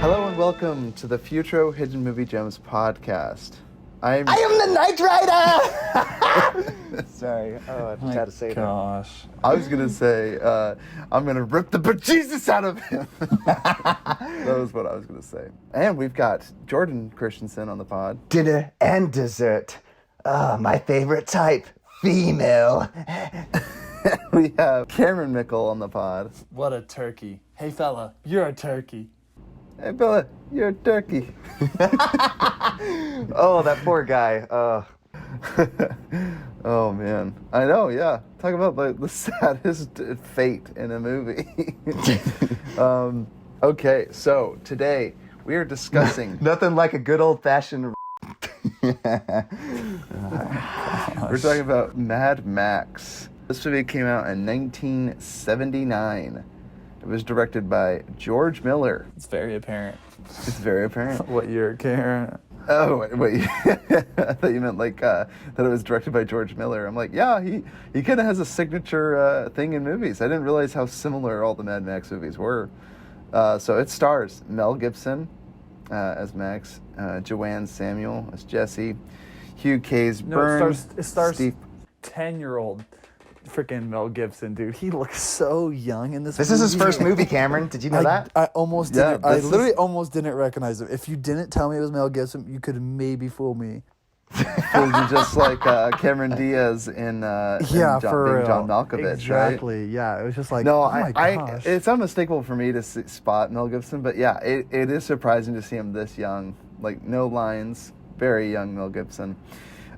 Hello and welcome to the Futro Hidden Movie Gems podcast. I am the Knight Rider! Sorry. Oh, I just had to say that. I was going to say, I'm going to rip the bejesus out of him. That was what I was going to say. And we've got Jordan Christensen on the pod. Dinner and dessert. My favorite type, female. We have Cameron Mickle on the pod. What a turkey. Hey, fella, you're a turkey. Hey, Bella, you're a turkey. Oh, that poor guy. Oh, man. I know, yeah. Talk about the saddest fate in a movie. Okay, so today we are discussing... Nothing like a good old-fashioned... We're talking about Mad Max. This movie came out in 1979. It was directed by George Miller. It's very apparent. It's very apparent. What year, Karen? Oh, wait. I thought you meant like that it was directed by George Miller. I'm like, yeah, he kind of has a signature thing in movies. I didn't realize how similar all the Mad Max movies were. So it stars Mel Gibson as Max, Joanne Samuel as Jesse, Hugh Case Burns. It stars 10-year-old freaking Mel Gibson, dude. He looks so young in this movie. This is his first movie, Cameron. Did you know that? I almost didn't. I literally almost didn't recognize him. If you didn't tell me it was Mel Gibson, you could maybe fool me. Fooled you just like Cameron Diaz in John Malkovich, exactly, right? Yeah. It was just like, no, oh my gosh. It's unmistakable for me to spot Mel Gibson, but yeah, it is surprising to see him this young. Like, no lines, very young Mel Gibson.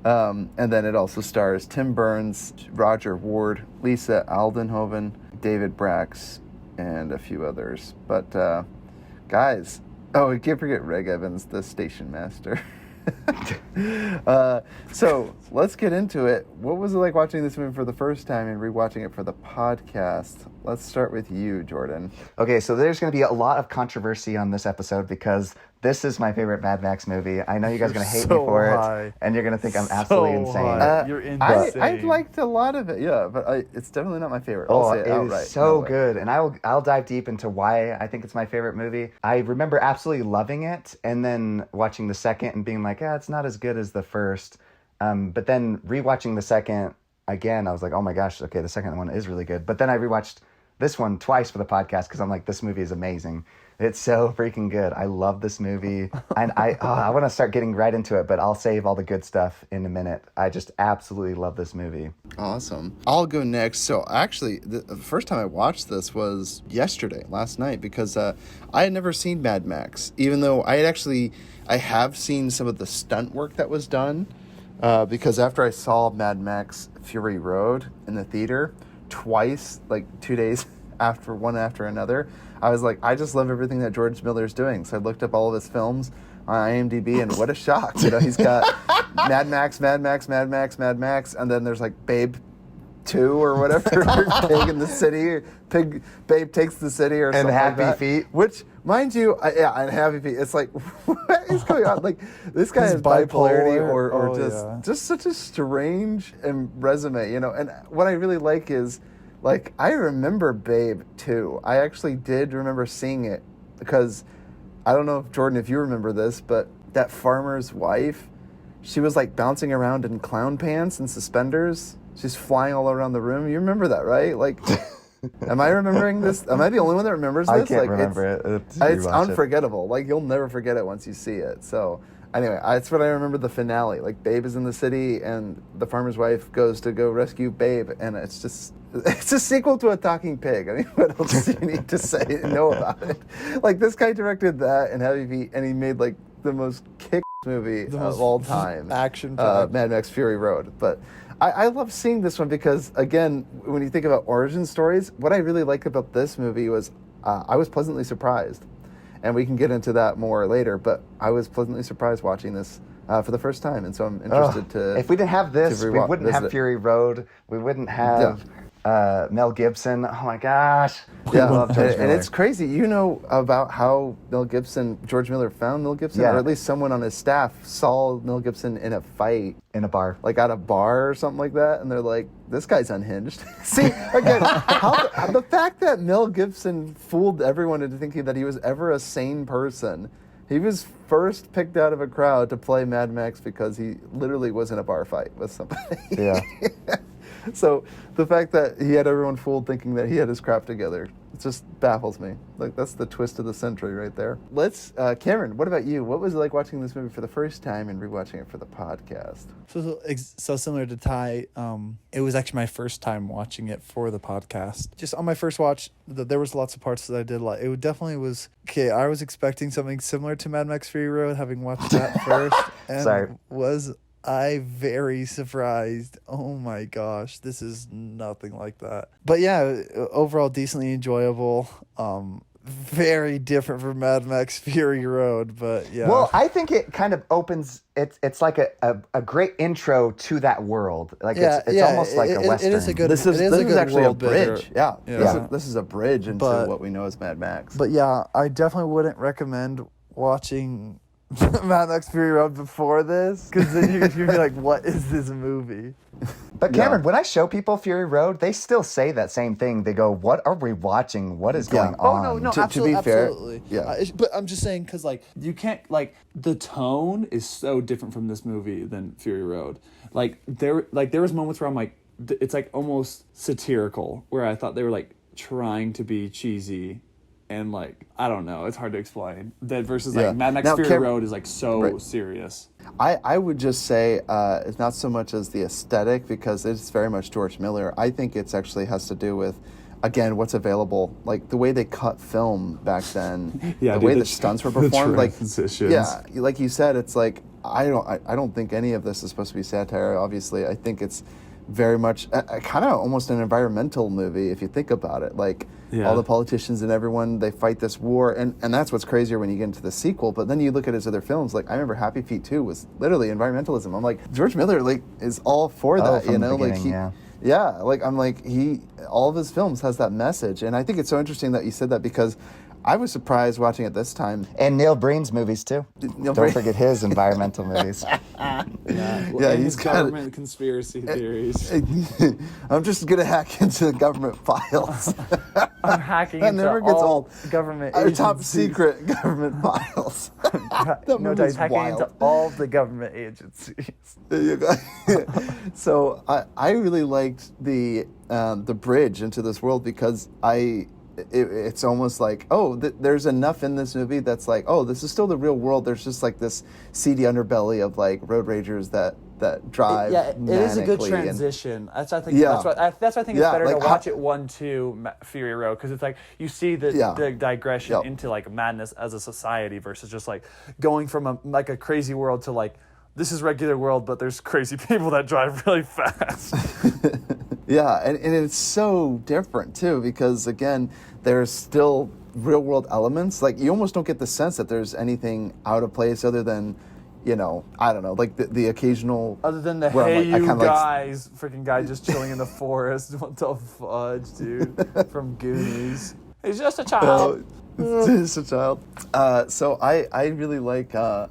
And then it also stars Tim Burns, Roger Ward, Lisa Aldenhoven, David Brax, and a few others. But, guys, we can't forget Reg Evans, the station master. So let's get into it. What was it like watching this movie for the first time and rewatching it for the podcast? Let's start with you, Jordan. Okay, so there's going to be a lot of controversy on this episode because this is my favorite Mad Max movie. I know you guys are going to hate me for it, and you're going to think I'm absolutely insane. You're insane. I liked a lot of it, yeah, but it's definitely not my favorite. I'll say it outright. Is so good, and I'll dive deep into why I think it's my favorite movie. I remember absolutely loving it, and then watching the second and being like, it's not as good as the first. But then rewatching the second again, I was like, oh my gosh, okay, the second one is really good. But then I rewatched this one twice for the podcast because I'm like, this movie is amazing. It's so freaking good. I love this movie. And I want to start getting right into it, but I'll save all the good stuff in a minute. I just absolutely love this movie. Awesome. I'll go next. So actually, the first time I watched this was last night, because I had never seen Mad Max, even though I have seen some of the stunt work that was done, because after I saw Mad Max Fury Road in the theater twice, like 2 days one after another, I was like, I just love everything that George Miller's doing. So I looked up all of his films on IMDb, and what a shock. He's got Mad Max, and then there's like Babe 2 or whatever, Pig in the City, Babe Takes the City, or something like that. And Happy Feet. Which, mind you, and Happy Feet, it's like, what is going on? Like, this guy has bipolarity or just such a strange resume, and what I really like is, like, I remember Babe 2. I actually did remember seeing it because, I don't know if, Jordan, if you remember this, but that farmer's wife, she was, like, bouncing around in clown pants and suspenders. She's flying all around the room. You remember that, right? Like, am I remembering this? Am I the only one that remembers this? I can't remember it. It's unforgettable. Like, you'll never forget it once you see it. So, anyway, that's what I remember the finale. Like, Babe is in the city, and the farmer's wife goes to go rescue Babe, and it's a sequel to a talking pig. I mean, what else do you need to say and know about it? Like, this guy directed that and Heavy Feet, and he made, like, the most kick movie of all time. Action Mad Max Fury Road. But I love seeing this one because, again, when you think about origin stories, what I really liked about this movie was I was pleasantly surprised. And we can get into that more later, but I was pleasantly surprised watching this for the first time, and so I'm interested to... If we didn't have this, we wouldn't have Fury Road. We wouldn't have Mel Gibson. Oh my gosh. Yeah, I love George and Miller. it's crazy. You know about how George Miller found Mel Gibson, Yeah. or at least someone on his staff saw Mel Gibson in a fight, in a bar. like at a bar or something like that, and they're like, "This guy's unhinged." See, again, the fact that Mel Gibson fooled everyone into thinking that he was ever a sane person. He was first picked out of a crowd to play Mad Max because he literally was in a bar fight with somebody. Yeah. So the fact that he had everyone fooled thinking that he had his crap together, it just baffles me. Like, that's the twist of the century right there. Let's, Cameron, what about you? What was it like watching this movie for the first time and rewatching it for the podcast? So similar to Ty, it was actually my first time watching it for the podcast. Just on my first watch, there was lots of parts that I did like. It definitely was, okay, I was expecting something similar to Mad Max Fury Road, having watched that first. And Sorry. was I very surprised. Oh my gosh, this is nothing like that. But yeah, overall decently enjoyable. Very different from Mad Max Fury Road, but yeah. Well, I think it kind of opens. It's like a great intro to that world. Like it's almost like a western. It is a good. This is actually a world builder. bridge. Yeah. Yeah. This is a bridge into what we know as Mad Max. But yeah, I definitely wouldn't recommend watching Mad Max Fury Road before this, because then you'd be like, what is this movie? But Cameron, when I show people Fury Road, they still say that same thing. They go, "What are we watching? What is going on?" Oh no, To absolutely, be fair, absolutely. yeah. But I'm just saying, because like you can't, like, the tone is so different from this movie than Fury Road. Like there was moments where I'm like, it's like almost satirical, where I thought they were like trying to be cheesy. And like, I don't know, it's hard to explain. That versus like Mad Max Fury Road is like so serious. I would just say it's not so much as the aesthetic, because it's very much George Miller. I think it's actually has to do with, again, what's available. Like the way they cut film back then, the way the stunts were performed. Like you said, it's like I don't think any of this is supposed to be satire. Obviously, I think it's very much kind of almost an environmental movie if you think about it. Like all the politicians and everyone, they fight this war, and that's what's crazier when you get into the sequel. But then you look at his other films, like I remember Happy Feet 2 was literally environmentalism. I'm like, George Miller like is all for that, from you the know, like beginning, like I'm like all of his films has that message. And I think it's so interesting that you said that, because I was surprised watching it this time. And Neil Breen's movies too. Don't forget his environmental movies. He's government conspiracy theories. I'm just gonna hack into the government files. I'm hacking That into never gets all old. government Our agencies. top secret government files. That No, movie's hacking wild. into all the government agencies. There you go. So I really liked the bridge into this world, because it's almost like, there's enough in this movie that's like, this is still the real world. There's just like this seedy underbelly of like road ragers that drive. It is a good manically transition. That's why I think. That's why I think it's better like to watch it 1-2 Fury Road, because it's like you see the digression into like madness as a society versus just like going from a crazy world to like, this is regular world, but there's crazy people that drive really fast. Yeah, and it's so different too, because again, there's still real world elements. Like you almost don't get the sense that there's anything out of place other than, I don't know, like the occasional. Other than the freaking guy just chilling in the forest. What the fudge, dude? From Goonies. He's just a child. Just a child. So I really like I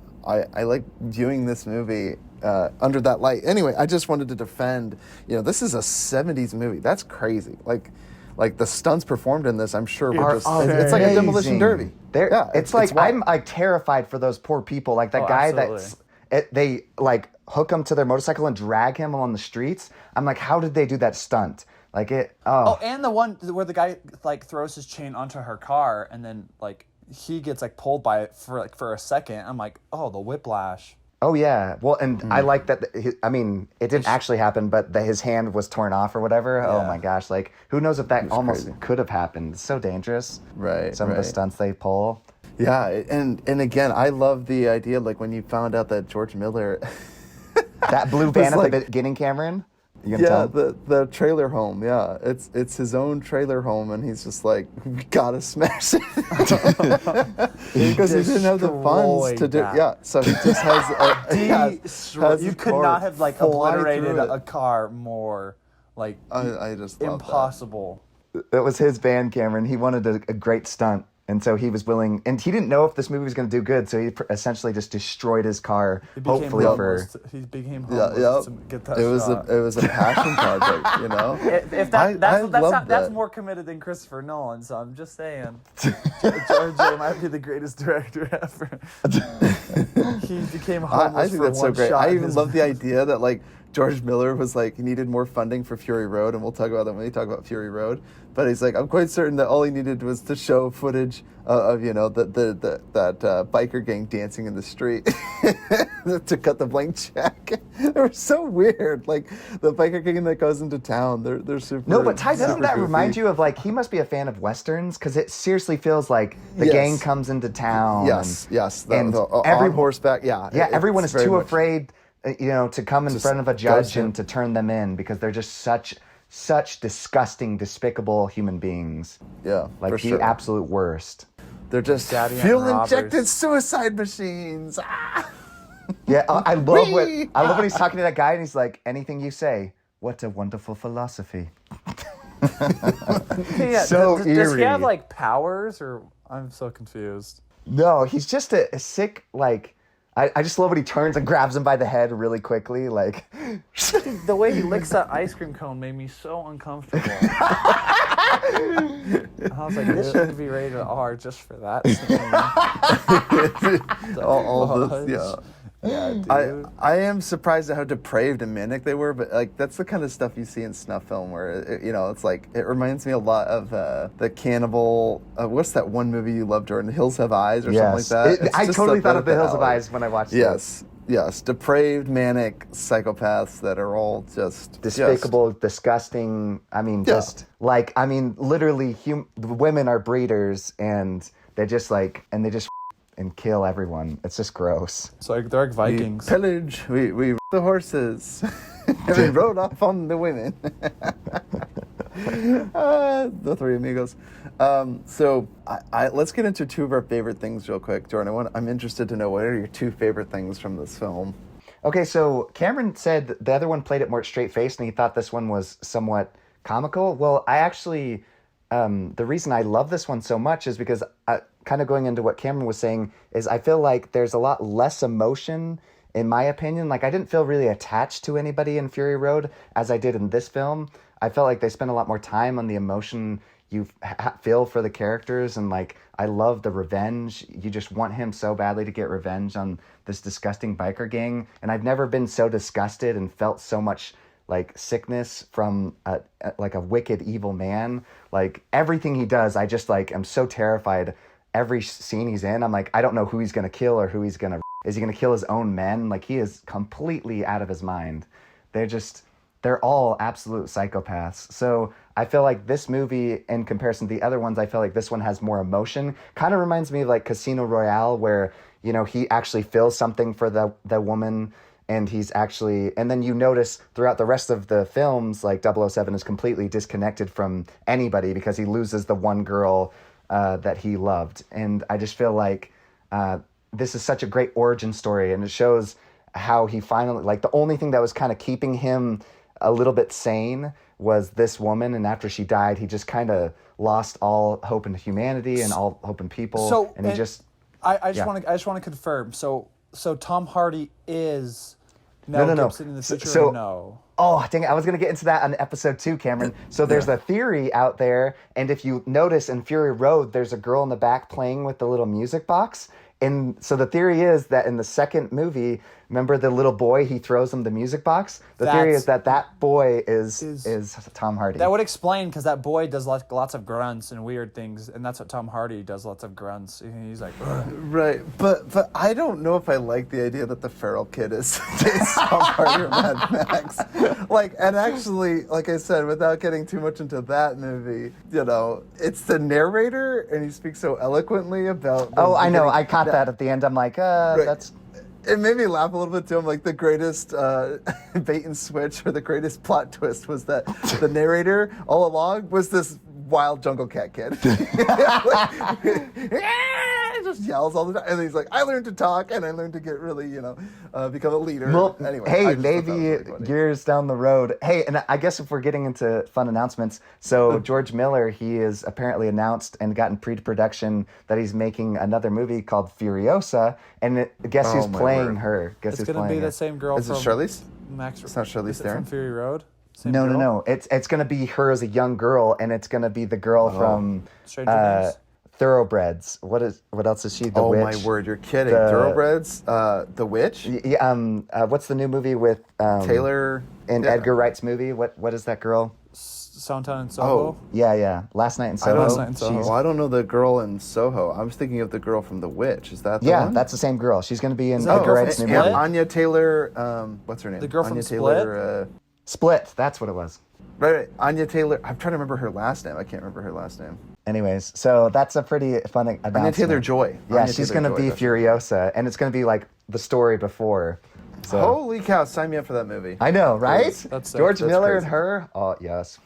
like viewing this movie under that light. Anyway, I just wanted to defend, this is a 70s movie. That's crazy. Like the stunts performed in this, I'm sure were just, it's like a demolition derby. It's like I'm like terrified for those poor people. Like that guy they like hook him to their motorcycle and drag him along the streets. I'm like, how did they do that stunt? Like it. And the one where the guy like throws his chain onto her car and then like he gets like pulled by it for a second. I'm like, the whiplash. Oh yeah, well, and I like that. It didn't actually happen, but his hand was torn off or whatever. Yeah. Oh my gosh, like who knows if that almost crazy. Could have happened? It's so dangerous. Right. Some of the stunts they pull. Yeah, and again, I love the idea. Like when you found out that George Miller, that blue van at the beginning, Cameron. You gonna tell him? the trailer home. Yeah, it's his own trailer home, and he's just like, we gotta smash it because he didn't have the funds to do. Yeah, so he just has. You could not have like obliterated a car more Like, I just love impossible. It was his band, Cameron. He wanted a great stunt. And so he was willing, and he didn't know if this movie was going to do good, so he essentially just destroyed his car, hopefully he became homeless to get that shot. It was a passion project, you know. If that's more committed than Christopher Nolan, so I'm just saying, George might be the greatest director ever. He became homeless. I think for that's one so great. shot I in even his love the idea that like George Miller was like he needed more funding for Fury Road, and we'll talk about that when we talk about Fury Road. But he's like, I'm quite certain that all he needed was to show footage of you know that biker gang dancing in the street to cut the blank check. They're so weird. Like the biker gang that goes into town, they're super. No, but Ty, doesn't that goofy. remind you of like he must be a fan of westerns because it seriously feels like the gang comes into town. Yes, and on horseback. Yeah, everyone is too much afraid, to come in front of a judge and to turn them in because they're just such disgusting, despicable human beings. Yeah, like for the sure. absolute worst. They're just fuel-injected suicide machines. Ah! Yeah, I love when he's talking to that guy and he's like, "Anything you say, what a wonderful philosophy." So eerie. Does he have like powers, or I'm so confused? No, he's just a sick like. I just love when he turns and grabs him by the head really quickly, like. The way he licks that ice cream cone made me so uncomfortable. I was like, this should be rated R just for that scene. all this, yeah. Yeah, dude. I am surprised at how depraved and manic they were, but like that's the kind of stuff you see in snuff film where it's like it reminds me a lot of the cannibal. What's that one movie you loved, Jordan? Hills Have Eyes or something like that. I totally thought of The Hills of Eyes when I watched it. Yes, depraved, manic psychopaths that are all just despicable, disgusting. I mean, literally, women are breeders, and they just and kill everyone. It's just gross. It's like they're like Vikings. We pillage. We the horses. And we rode off on the women. The Three Amigos. So let's get into two of our favorite things real quick, Jordan. I'm interested to know what are your two favorite things from this film. Okay, so Cameron said the other one played it more straight-faced, and he thought this one was somewhat comical. Well, I actually, the reason I love this one so much is because, kind of going into what Cameron was saying, is I feel like there's a lot less emotion, in my opinion. Like, I didn't feel really attached to anybody in Fury Road as I did in this film. I felt like they spent a lot more time on the emotion you feel for the characters, and like I love the revenge. You just want him so badly to get revenge on this disgusting biker gang, and I've never been so disgusted and felt so much like sickness from a wicked evil man. Like everything he does, I just like am so terrified. Every scene he's in, I'm like, I don't know who he's gonna kill or who he's gonna. Is he gonna kill his own men? Like he is completely out of his mind. They're all absolute psychopaths. So I feel like this movie, in comparison to the other ones, I feel like this one has more emotion. Kind of reminds me of like Casino Royale, where, you know, he actually feels something for the woman, and and then you notice throughout the rest of the films, like 007 is completely disconnected from anybody because he loses the one girl that he loved. And I just feel like this is such a great origin story, and it shows how he finally, like the only thing that was kind of keeping him a little bit sane was this woman, and after she died, he just kind of lost all hope in humanity and all hope in people. So, and he just. I just want to confirm. So Tom Hardy is no. Gibson in the future. Or no. Oh, dang it. I was going to get into that on episode 2, Cameron. So there's a theory out there, and if you notice in Fury Road, there's a girl in the back playing with the little music box. And so the theory is that in the second movie, remember the little boy, he throws him the music box? The theory is that boy is Tom Hardy. That would explain, because that boy does lots of grunts and weird things, and that's what Tom Hardy does, lots of grunts. He's like, ugh. Right, but I don't know if I like the idea that the feral kid is Tom Hardy or Mad Max. Like, and actually, like I said, without getting too much into that movie, you know, it's the narrator, and he speaks so eloquently about. I know. I caught that at the end. I'm like, right. That's. It made me laugh a little bit too. I'm like, the greatest bait and switch or the greatest plot twist was that the narrator all along was this wild jungle cat kid. just yells all the time. And he's like, I learned to talk and I learned to get really, become a leader. Well, Anyway, hey, I just thought that was maybe really funny. years down the road. Hey, and I guess if we're getting into fun announcements, so George Miller, he is apparently announced and gotten pre-production that he's making another movie called Furiosa, and guess who's my playing word. her? Guess It's who's gonna playing be the it? same girl Is it from Charlize? Max. It's not Charlize Is it Theron? from Fury Road? Same No, girl? no. It's gonna be her as a young girl, and it's gonna be the girl from Stranger Things? Thoroughbreds. What else is she? The Oh, witch. my word. You're kidding. The- Thoroughbreds? The Witch? What's the new movie with Taylor? in Yeah. Edgar Wright's movie? What is that girl? Soundtown and Soho. Yeah. Last Night in I Soho. Last Night in Soho. Well, I don't know the girl in Soho. I was thinking of the girl from The Witch. Is that the Yeah, one? that's the same girl. She's going to be in that the Edgar girl from Wright's new Split? movie. Anya Taylor. What's her name? The girl from Anya Split? Taylor. Split. That's what it was. Right. Anya Taylor. I'm trying to remember her last name. I can't remember her last name. Anyways, so that's a pretty fun announcement. Anya Taylor-Joy. Yeah, Anya she's going to Taylor-Joy, be that's Furiosa, and it's going to be like the story before. So Holy cow! Sign me up for that movie. I know, right? That's sick. George That's Miller crazy. and her. Oh yes.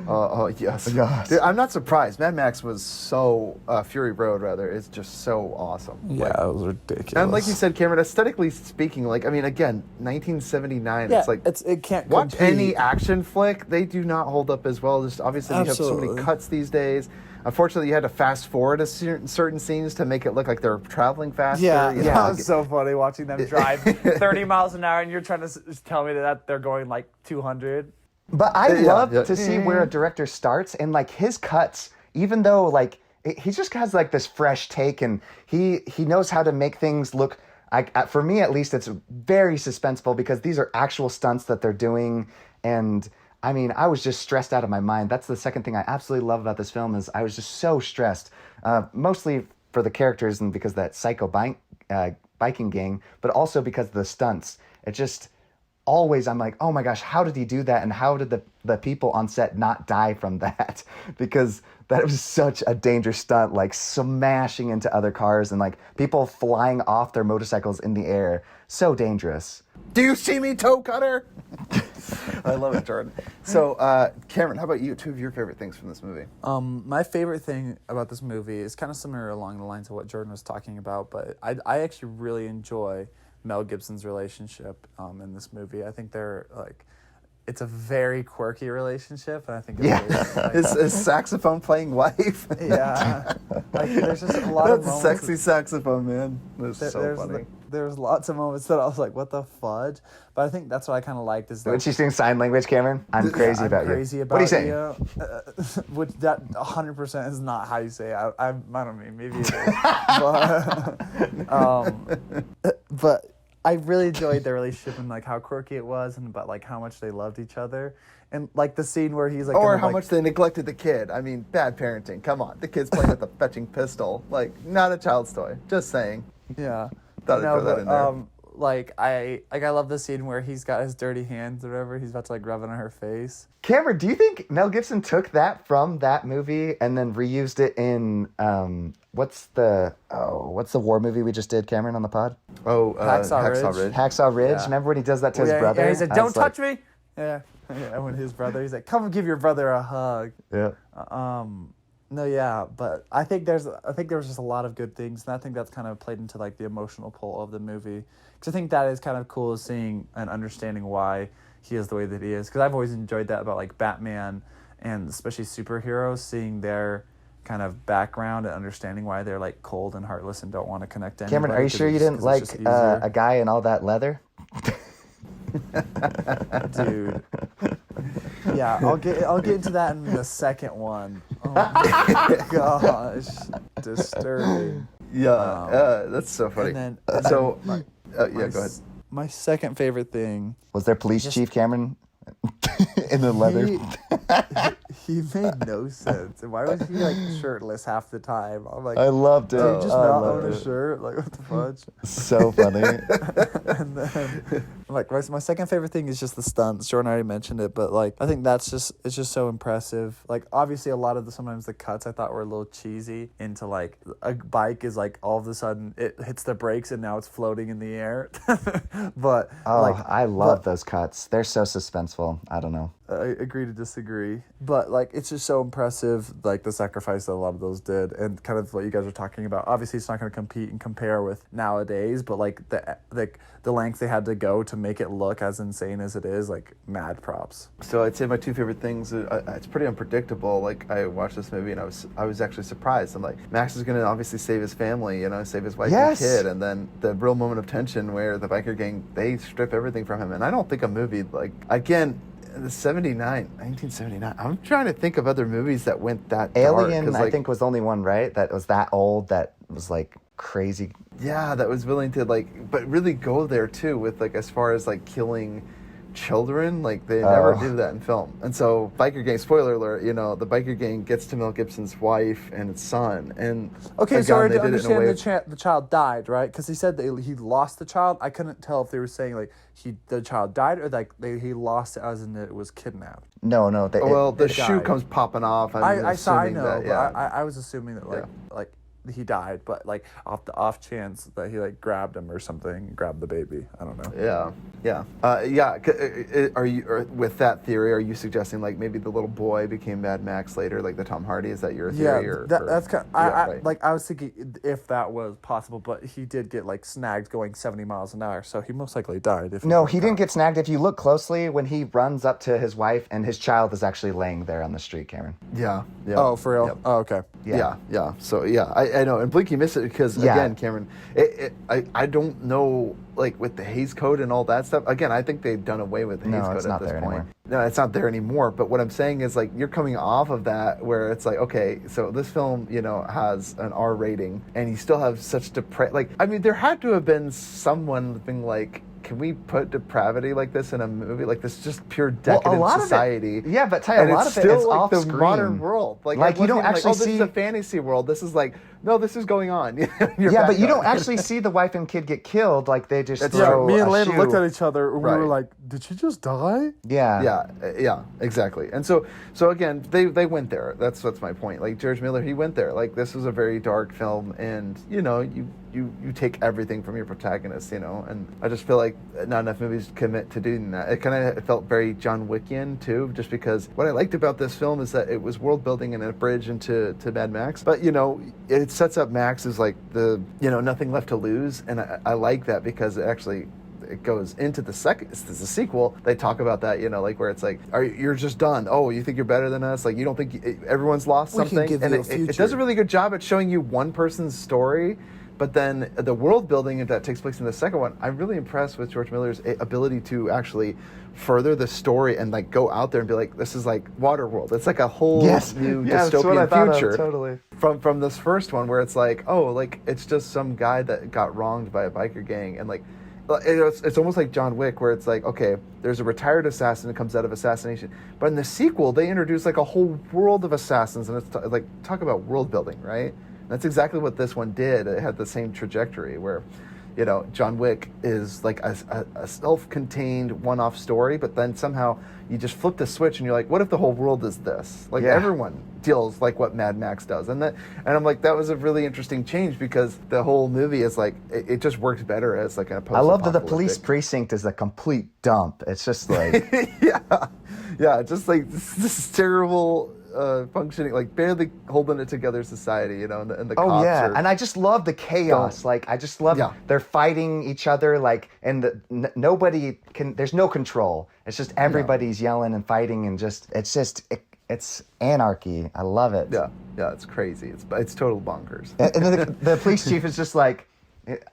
Oh yes. Yes. Dude, I'm not surprised. Mad Max was so Fury Road rather. It's just so awesome. Yeah, it was ridiculous. And like you said, Cameron, aesthetically speaking, like I mean, again, 1979. yeah, it's like it can't watch compete. any action flick. They do not hold up as well. Just obviously, we have so Absolutely. many cuts these days. Unfortunately, you had to fast forward a certain scenes to make it look like they're traveling faster. Yeah, you know, that like- was so funny watching them drive 30 miles an hour, and you're trying to tell me that they're going like 200. But I Yeah, love yeah. to see where a director starts and like his cuts, even though like he just has like this fresh take and he knows how to make things look. For me, at least, it's very suspenseful because these are actual stunts that they're doing. And I mean, I was just stressed out of my mind. That's the second thing I absolutely love about this film is I was just so stressed, mostly for the characters and because of that psycho biking gang, but also because of the stunts. It just always I'm like, oh my gosh, how did he do that? And how did the people on set not die from that? Because that was such a dangerous stunt, like smashing into other cars and like people flying off their motorcycles in the air. So dangerous. Do you see me, toe cutter? I love it, Jordan. So, Cameron, how about you? Two of your favorite things from this movie? My favorite thing about this movie is kind of similar along the lines of what Jordan was talking about, but I actually really enjoy Mel Gibson's relationship in this movie. I think they're like, it's a very quirky relationship, and I think it's really, like, His saxophone playing wife. yeah, like there's just a lot of That's moments. sexy saxophone, man. That's so funny. There's lots of moments that I was like, what the fudge? But I think that's what I kind of liked is When that she's doing sign language, Cameron, I'm crazy about crazy you. about What are you saying? Which that 100% is not how you say it. I don't mean, maybe it is. But I really enjoyed their relationship and like how quirky it was and about like how much they loved each other. And like the scene where he's like, Or gonna, how like, much they neglected the kid. I mean, bad parenting. Come on. The kid's playing with a fetching pistol. Like, not a child's toy. Just saying. yeah. Thought I'd throw that in there. Like I love the scene where he's got his dirty hands or whatever. He's about to like rub it on her face. Cameron, do you think Mel Gibson took that from that movie and then reused it in what's the war movie we just did, Cameron, on the pod? Oh, Hacksaw Ridge. Hacksaw Ridge. Yeah. Remember when he does that to his Yeah, brother? Yeah, he said, I "Don't was like, touch me." Yeah. When his brother, he's like, "Come give your brother a hug." Yeah. No, yeah, but I think there was just a lot of good things, and I think that's kind of played into like the emotional pull of the movie. Because I think that is kind of cool, seeing and understanding why he is the way that he is. Because I've always enjoyed that about like Batman and especially superheroes, seeing their kind of background and understanding why they're like cold and heartless and don't want to connect to anybody. Cameron, are you sure you didn't like a guy in all that leather? Dude? Yeah, I'll get into that in the second one. Oh my gosh, disturbing. Yeah, that's so funny. And So, then yeah, go ahead. My second favorite thing. Was there police chief Cameron in the leather? He made no sense. And why was he like shirtless half the time? I'm like, I loved it. did he just I not loved own a it. shirt? Like, what the fudge? So funny. And then, like, my second favorite thing is just the stunts. Jordan already mentioned it, but like, I think it's just so impressive. Like, obviously, a lot of sometimes the cuts I thought were a little cheesy. Into like a bike is like all of a sudden it hits the brakes and now it's floating in the air. But I love those cuts. They're so suspenseful. I don't know. I agree to disagree. But But like, it's just so impressive, like the sacrifice that a lot of those did, and kind of what you guys are talking about. Obviously, it's not going to compete and compare with nowadays, but like the length they had to go to make it look as insane as it is, like mad props. So I'd say my two favorite things. It's pretty unpredictable. Like I watched this movie and I was actually surprised. I'm like, Max is going to obviously save his family, you know, save his wife and kid, and then the real moment of tension where the biker gang, they strip everything from him. And I don't think a movie like, again, the 1979. I'm trying to think of other movies that went that dark. Alien, Like, I think, was the only one, right? That was that old, that was like crazy. Yeah, that was willing to like, but really go there too with like, as far as like killing children, like they never do that in film. And so biker gang, spoiler alert, you know, the biker gang gets to Mel Gibson's wife and his son, and Okay, again, so I they did it in a way understand the child died, right? Because he said that he lost the child. I couldn't tell if they were saying like the child died or like he lost it as in it was kidnapped. No. the it shoe died. comes popping off. I assuming know, that, yeah. but I was assuming that like he died, but like off the off chance that he like grabbed him or something, grabbed the baby. I don't know. Yeah. Are you with that theory? Are you suggesting like maybe the little boy became Mad Max later, like the Tom Hardy? Is that your theory? Yeah, that's kind of, right. like I was thinking if that was possible, but he did get like snagged going 70 miles an hour, so he most likely died. No, he didn't get snagged. If you look closely, when he runs up to his wife and his child is actually laying there on the street, Cameron. Yeah. Oh, for real? Yep. Oh, okay. Yeah. So I know, and Blinky missed it because again, Cameron, I don't know, like with the Hays Code and all that stuff. Again, I think they've done away with the Hays Code at this point. Anymore. No, it's not there anymore. But what I'm saying is like you're coming off of that where it's like, okay, so this film, you know, has an R rating, and you still have such like, I mean, there had to have been someone being like, can we put depravity like this in a movie? Like this, just pure decadent society. But Ty, a lot of it is like off the screen. modern world. Like you don't actually like, see. This is a fantasy world. This is like, no, this is going on. But you don't actually see the wife and kid get killed. Like they just throw me and a Lana shoe. looked at each other. And we Right. were like, "Did she just die?" Yeah, exactly. And so again, they went there. That's my point. Like George Miller, he went there. Like this was a very dark film, and you know, you take everything from your protagonist, you know. And I just feel like not enough movies commit to doing that. It kind of felt very John Wickian too, just because what I liked about this film is that it was world building and a bridge into Mad Max. But you know, it sets up Max as like the, you know, nothing left to lose, and I like that because it goes into the sequel. They talk about that, you know, like where it's like, you're just done. Oh, you think you're better than us? Like you don't think everyone's lost something? We can give you a future. It does a really good job at showing you one person's story. But then the world building that takes place in the second one, I'm really impressed with George Miller's ability to actually further the story and like go out there and be like, this is like Waterworld. It's like a whole new dystopian future. Totally. From this first one where it's like, oh, like it's just some guy that got wronged by a biker gang, and like it's almost like John Wick, where it's like, okay, there's a retired assassin that comes out of assassination, but in the sequel they introduce like a whole world of assassins, and it's like, talk about world building, right? That's exactly what this one did. It had the same trajectory where, you know, John Wick is like a self-contained one-off story, but then somehow you just flip the switch and you're like, what if the whole world is this? Like everyone deals like what Mad Max does. And I'm like, that was a really interesting change because the whole movie is like, it just works better as like a post-apocalyptic. I love that the police precinct is a complete dump. It's just like... just like this terrible... functioning, like barely holding it together society, you know, and the cops are, and I just love the chaos. Like I just love they're fighting each other, like, and nobody can. There's no control. It's just everybody's yelling and fighting, and it's anarchy. I love it. Yeah, it's crazy. It's total bonkers. And then the police chief is just like,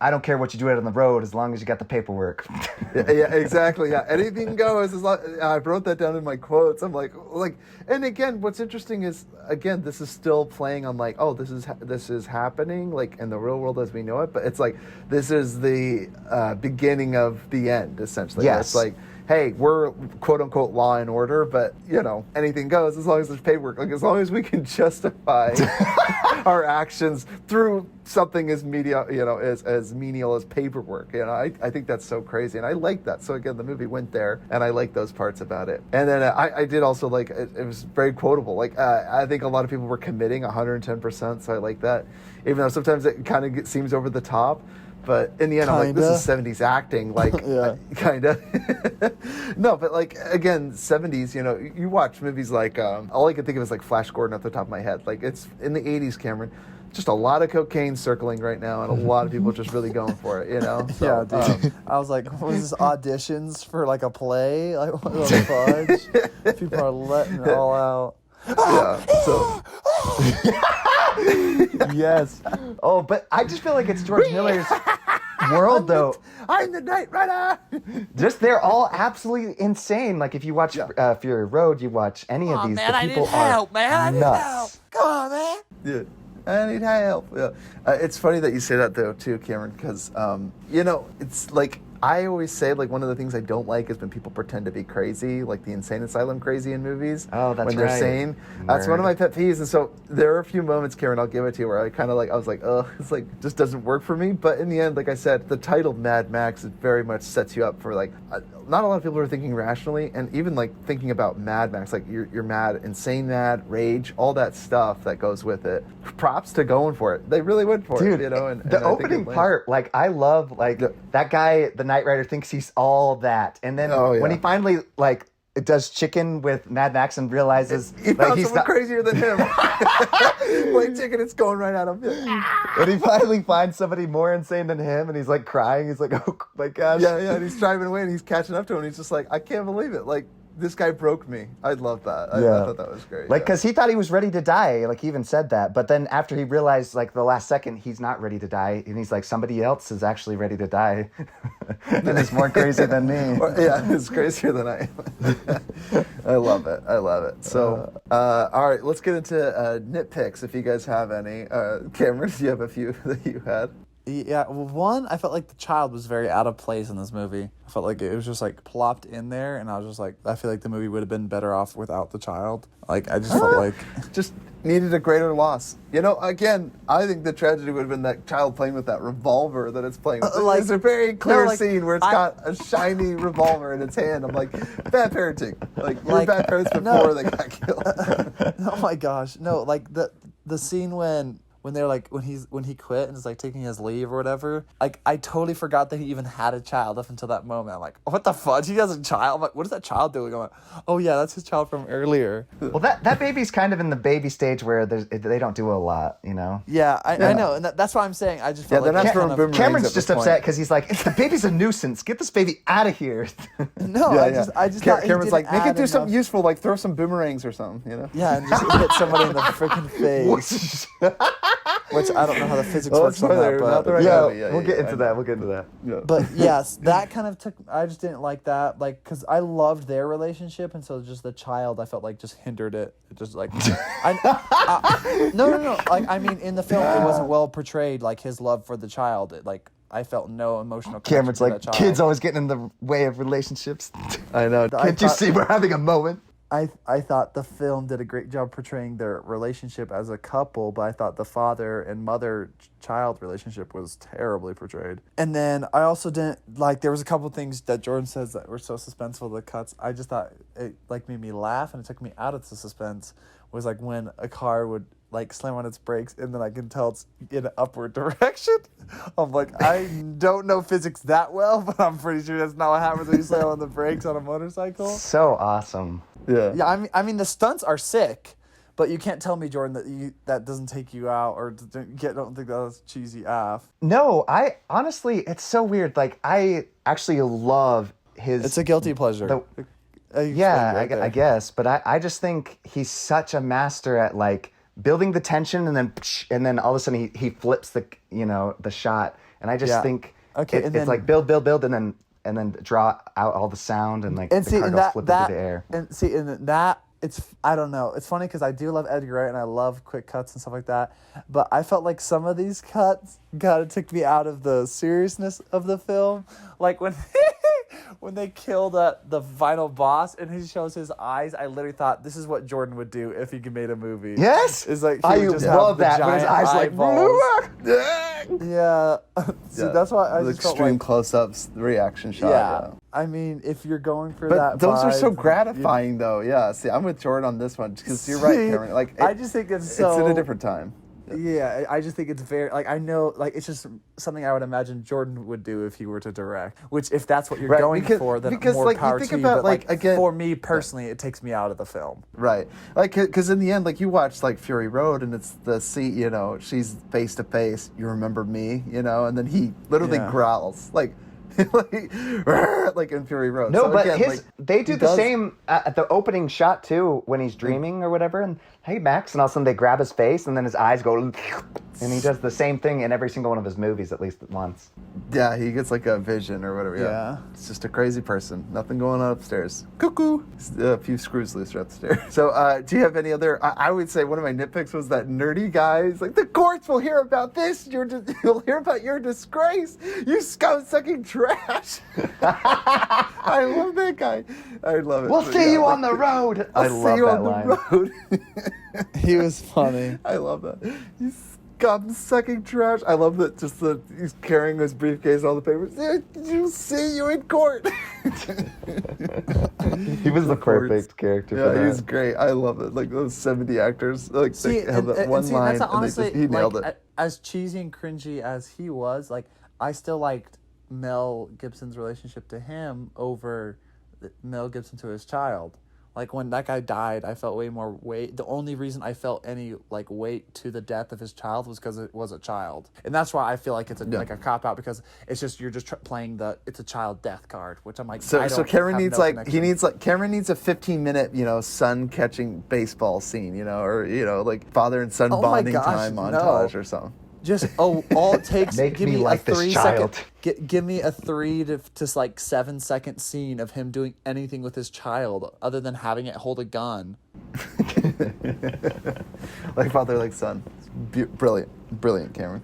I don't care what you do out on the road as long as you got the paperwork. yeah, exactly. Yeah, anything goes. As long, I wrote that down in my quotes. I'm like, and again, what's interesting is, again, this is still playing on like, oh, this is happening like in the real world as we know it, but it's like this is the beginning of the end, essentially. Yes. It's like, hey, we're quote unquote law and order, but you know, anything goes as long as there's paperwork. Like as long as we can justify our actions through something as as menial as paperwork. You know, I think that's so crazy, and I like that. So again, the movie went there, and I like those parts about it. And then I did also like it was very quotable. Like I think a lot of people were committing 110%, so I like that, even though sometimes it kind of seems over the top. But in the end, I'm like, this is Kinda. 70s acting, like, Yeah. kind of. No, but like, again, 70s, you know, you watch movies like, all I can think of is like Flash Gordon off the top of my head. Like, it's in the 80s, Cameron. Just a lot of cocaine circling right now, and a lot of people just really going for it, you know? So, Yeah, dude. I was like, was this auditions for like a play? Like, what the fudge? People are letting it all out. yeah. So, Yes. Oh, but I just feel like it's George Miller's world, though. I'm the Knight Rider! Just they're all absolutely insane. Like if you watch Fury Road, you watch any of these, the people are nuts. Come on, man. Yeah. I need help. Yeah. It's funny that you say that though too, Cameron, because you know, it's like I always say, like, one of the things I don't like is when people pretend to be crazy, like the insane asylum crazy in movies. Oh, that's when they're right. sane. That's one of my pet peeves. And so there are a few moments, Karen, I'll give it to you, where I kind of like, I was like, oh, it's like, just doesn't work for me. But in the end, like I said, the title Mad Max, it very much sets you up for like, not a lot of people are thinking rationally, and even like thinking about Mad Max, like you're mad, insane mad, rage, all that stuff that goes with it. Props to going for it. They really went for Dude, it, you know. And the I think opening it lands. part, like I love, like that guy, the Knight Rider, thinks he's all that, and then when he finally like does chicken with Mad Max and realizes he found he's someone not crazier than him. Like chicken, it's going right at him. when he finally finds somebody more insane than him, and he's like crying, he's like, oh my gosh, Yeah, and he's driving away, and he's catching up to him, and he's just like, I can't believe it. Like, this guy broke me. I love that. I thought that was great. Like, because he thought he was ready to die. Like, he even said that. But then after he realized, like, the last second, he's not ready to die. And he's like, somebody else is actually ready to die. And it's more crazy than me. It's crazier than I am. I love it. I love it. So, all right, let's get into nitpicks, if you guys have any. Cameron, do you have a few that you had? Yeah, well, one, I felt like the child was very out of place in this movie. I felt like it was just like plopped in there, and I was just like, I feel like the movie would have been better off without the child. Like, I just felt like just needed a greater loss. You know, again, I think the tragedy would have been that child playing with that revolver that it's playing with. Like, There's a very clear like, scene where it's got a shiny revolver in its hand. I'm like, bad parenting. Like, you were bad parents before they got killed. oh my gosh, no, like the scene when they're like when he quit and is like taking his leave or whatever, like I totally forgot that he even had a child up until that moment. I'm like, what the fudge? He has a child? I'm like, what is that child doing? I'm like, oh yeah, that's his child from earlier. Well, that baby's kind of in the baby stage where they don't do a lot, you know? Yeah, I know, and that's why I'm saying I just felt they're like not throwing boomerangs Cameron's at just this upset point. because he's like, the baby's a nuisance. Get this baby out of here. no, I just thought he Cameron's didn't like, make add it do something enough- useful, like throw some boomerangs or something, you know? Yeah, and just hit somebody in the freaking face. Which I don't know how the physics Oh, works on that, spoiler, not the but right Yeah, movie. we'll get into that. We'll get into that. Yeah. but yes, that kind of took. I just didn't like that, like, because I loved their relationship, and so just the child, I felt like just hindered it. It just like, no. Like, I mean, in the film, it wasn't well portrayed, like his love for the child. It, like, I felt no emotional connection Cameron's to like, that child. kids always getting in the way of relationships. I know. Can't you see we're having a moment? I thought the film did a great job portraying their relationship as a couple, but I thought the father and mother-child relationship was terribly portrayed. And then I also didn't, like, there was a couple things that Jordan says that were so suspenseful, the cuts. I just thought it, like, made me laugh, and it took me out of the suspense, was, like, when a car would, like, slam on its brakes, and then I can tell it's in an upward direction. I'm like, I don't know physics that well, but I'm pretty sure that's not what happens when you slam on the brakes on a motorcycle. So awesome. Yeah. Yeah, I mean the stunts are sick, but you can't tell me, Jordan, that doesn't take you out, or don't think that was cheesy AF. No, I honestly, it's so weird. Like, I actually love his. It's a guilty pleasure. I guess, but I just think he's such a master at like building the tension and then all of a sudden he flips the shot, and I just think it's like build and then draw out all the sound and like the car goes flip into the air. And see, in that, I don't know. It's funny because I do love Edgar Wright and I love quick cuts and stuff like that. But I felt like some of these cuts kind of took me out of the seriousness of the film. Like when when they killed the final boss and he shows his eyes, I literally thought this is what Jordan would do if he made a movie. Yes, it's like I would just love have that. When his eyes eyeballs. like, Yeah. See, that's why I the just felt extreme like, close-ups, the reaction shot. yeah. I mean, if you're going for But that, those are so vibe, gratifying, though. Yeah. See, I'm with Jordan on this one because you're right, Cameron. Like, I just think it's in a so different time. Yeah, I just think it's very like I know like it's just something I would imagine Jordan would do if he were to direct. Which if that's what you're going for, then more like, power you think to you. about, But like, again, for me personally, it takes me out of the film. Right. Like, because in the end, like, you watch, like, Fury Road, and it's the scene, you know, she's face to face, you remember me, you know, and then he literally growls, like, like in Fury Road. No, so but again, like, they do the same at the opening shot, too, when he's dreaming or whatever, and, hey, Max, and all of a sudden they grab his face, and then his eyes go, and he does the same thing in every single one of his movies, at least once. Yeah, he gets, like, a vision or whatever, yeah. It's just a crazy person. Nothing going on upstairs. Cuckoo! A few screws loose right upstairs. So, do you have any other... I would say one of my nitpicks was that nerdy guy. He's like, the courts will hear about this. You'll hear about your disgrace. You scum-sucking trash. I love that guy. I love it. We'll see you on the road. I love that line. He was funny. I love that. You scum-sucking trash. I love that. Just that he's carrying his briefcase, all the papers. You'll see you in court. He was the perfect character for that. Yeah, he was great. I love it. Like those 70 actors, like they have that one line, that's honestly, he nailed like, it. As cheesy and cringy as he was, like I still liked Mel Gibson's relationship to him over Mel Gibson to his child. Like when that guy died, I felt way more weight. The only reason I felt any like weight to the death of his child was because it was a child, and that's why I feel like it's like a cop out, because it's just you're just playing it's a child death card, which I'm like. So Cameron needs Cameron needs a 15-minute son catching baseball scene, or like father and son bonding time montage or something. Just all it takes. Give me like a 3-second. Give me a 3 to like 7-second scene of him doing anything with his child other than having it hold a gun. Like father, like son. Brilliant, Cameron.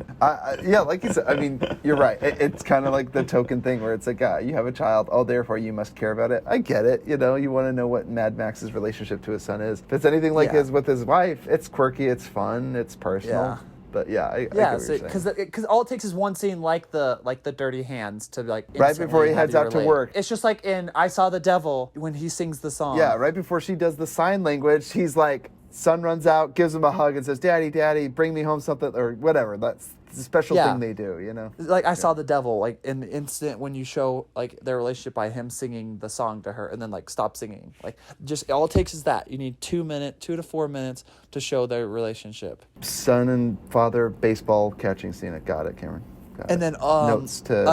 Yeah, like you said. I mean, you're right. It's kind of like the token thing where it's like, you have a child. Oh, therefore you must care about it. I get it. You want to know what Mad Max's relationship to his son is. If it's anything like his with his wife, it's quirky, it's fun, it's personal. Yeah. But I get what you're saying. Because all it takes is one scene like the dirty hands to like right before he heads out to work. It's just like in I Saw the Devil when he sings the song. Yeah, right before she does the sign language, he's like, son runs out, gives him a hug, and says, "Daddy, bring me home something," or whatever. That's the special thing they do, Like I Saw the Devil, like in the instant when you show like their relationship by him singing the song to her and then like stop singing. Like just all it takes is that. You need 2 to 4 minutes to show their relationship. Son and father baseball catching scene. I got it, Cameron. And then notes to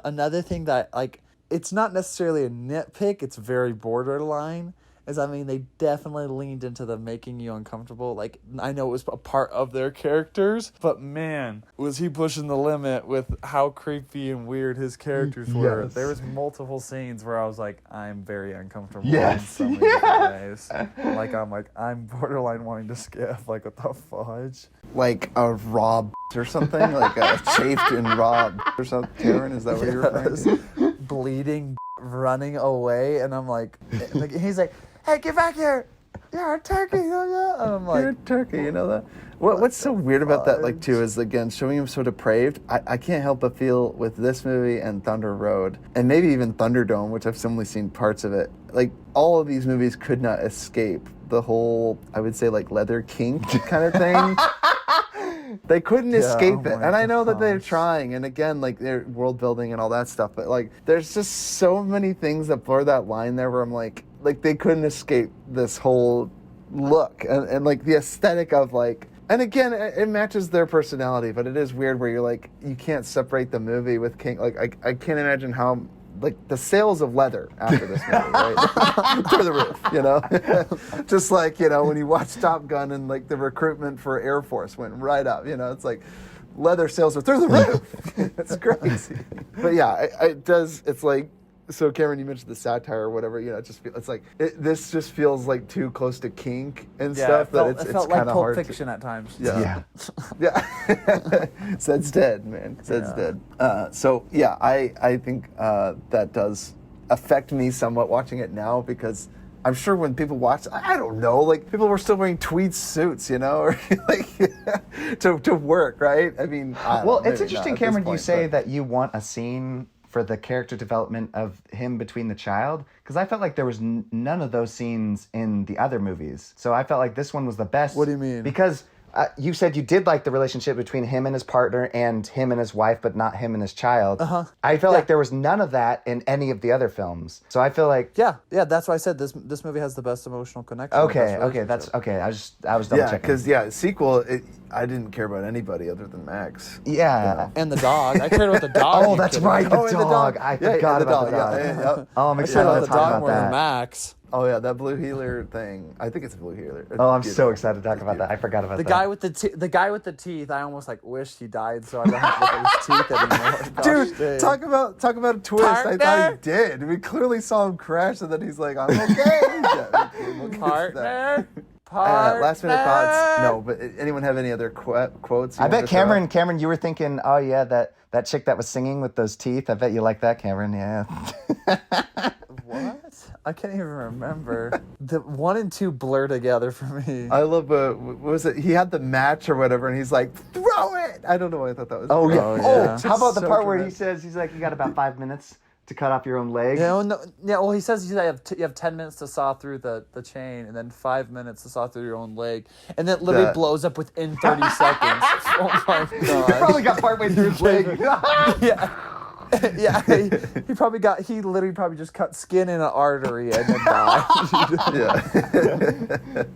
another thing that like it's not necessarily a nitpick, it's very borderline. They definitely leaned into the making you uncomfortable. Like, I know it was a part of their characters, but man, was he pushing the limit with how creepy and weird his characters were. Yes. There was multiple scenes where I was like, I'm very uncomfortable Yes. in so many different ways. I'm borderline wanting to skip. Like, what the fudge? Like a raw or something? Like a chafed and raw or something? Karen, is that what you're referring to? Bleeding, running away, and I'm like he's like, hey, get back here. You're a turkey. And I'm like, you're a turkey, you know that? What's so weird about that, like, too, is, again, showing him so depraved. I can't help but feel with this movie and Thunder Road, and maybe even Thunderdome, which I've only seen parts of it, like, all of these movies could not escape the whole, I would say, like, leather kink kind of thing. They couldn't escape it. And I know that they're trying. And again, like, they're world building and all that stuff. But, like, there's just so many things that blur that line there where I'm like they couldn't escape this whole look. And like, the aesthetic of, like... And again, it matches their personality. But it is weird where you're like, you can't separate the movie with King. Like, I can't imagine how... Like, the sales of leather after this movie, right? Through the roof, Just like, when you watch Top Gun and, like, the recruitment for Air Force went right up, it's like leather sales are through the roof. It's crazy. But, yeah, it does, it's like, so, Cameron, you mentioned the satire or whatever, it's like, this just feels, like, too close to kink and stuff. It felt like Pulp Fiction at times. Yeah. Zed's dead, man. Zed's dead. So, yeah, I think that does affect me somewhat watching it now, because I'm sure when people watch, I don't know, like, people were still wearing tweed suits, or like to work, right? I mean, it's interesting, Cameron, you say that you want a scene for the character development of him between the child, because I felt like there was none of those scenes in the other movies. So I felt like this one was the best. What do you mean? Because you said you did like the relationship between him and his partner and him and his wife, but not him and his child. I feel like there was none of that in any of the other films. So I feel like yeah, that's why I said this movie has the best emotional connection. Okay, that's okay. I was double checking. Because sequel, I didn't care about anybody other than Max. Yeah, and the dog. I cared about the dog. Oh, that's right, the dog. I forgot about the dog. Yeah. Oh, I'm excited to talk about more that. than Max. Oh yeah, that blue healer thing. I think it's a blue healer. Oh, I'm so excited to talk about that. I forgot about the that. The guy with the teeth. I almost wish he died, so I don't have to look at his teeth anymore. Dude, Gosh, talk about a twist. Partner? I thought he did. We clearly saw him crash, and then he's like, "I'm okay." Partner. Last minute thoughts. No, but anyone have any other quotes? I bet Cameron, you were thinking, oh yeah, that chick that was singing with those teeth. I bet you like that, Cameron. Yeah. What? I can't even remember. The 1 and 2 blur together for me. I love, what was it? He had the match or whatever, and he's like, throw it! I don't know why I thought that was. Oh, yeah. yeah. How about the So part where dramatic. he says, he's like, you got about 5 minutes to cut off your own leg? Well, he says you have 10 minutes to saw through the chain, and then 5 minutes to saw through your own leg, and then it literally blows up within 30 seconds. Oh my He god! probably got partway through his leg. Yeah. Yeah, he literally probably just cut skin in an artery and then died.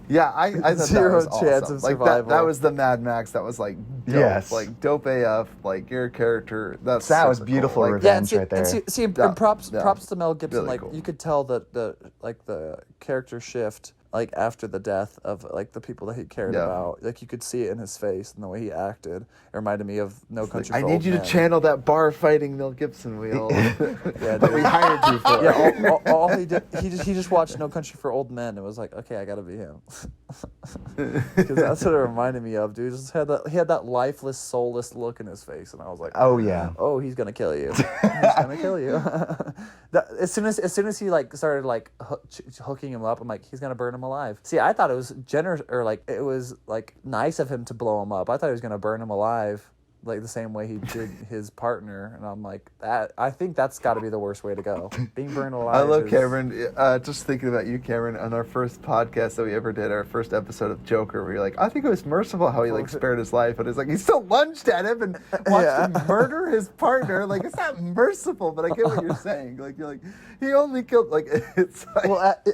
Yeah, I thought Zero that was chance awesome. of Like survival. that was the Mad Max. That was like dope. Yes. Like dope AF. Like your character. That was super beautiful Cool. Like, revenge right there. And props to Mel Gibson. Really Like cool. you could tell that the character shift like after the death of like the people that he cared about. Like you could see it in his face and the way he acted. It reminded me of No Country I for need Old you Men. to channel that bar fighting Mel Gibson wheel that we dude. hired you for. Yeah, all he did, he just watched No Country for Old Men and was like, okay, I gotta be him, because that's what it reminded me of, dude. He had that lifeless, soulless look in his face, and I was like, Oh, yeah. oh, he's gonna kill you, he's gonna kill you. As soon as he like started like hooking him up, I'm like, he's gonna burn him alive. See, I thought it was generous, or like it was like nice of him to blow him up. I thought he was gonna burn him alive, like the same way he did his partner, and I'm like, that. I think that's got to be the worst way to go. Being burned alive. I love Cameron. Just thinking about you, Cameron, on our first podcast that we ever did, our first episode of Joker, where you're like, I think it was merciful how he like spared his life, but it's like he still lunged at him and watched him murder his partner. Like it's not merciful, but I get what you're saying. Like you're like he only killed. Like it's like Well, he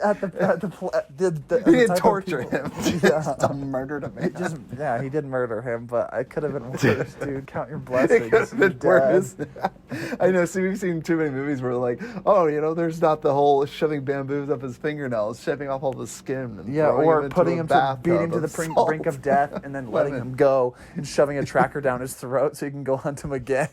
didn't torture him. He just murdered him. He did murder him, but it could have been worse, dude. Count your blessings. It could have been worse. I know. See, we've seen too many movies where like, oh, there's not the whole shoving bamboos up his fingernails, shaving off all the skin, and or putting him to beating him to the salt. brink of death, and then letting him go and shoving a tracker down his throat so he can go hunt him again.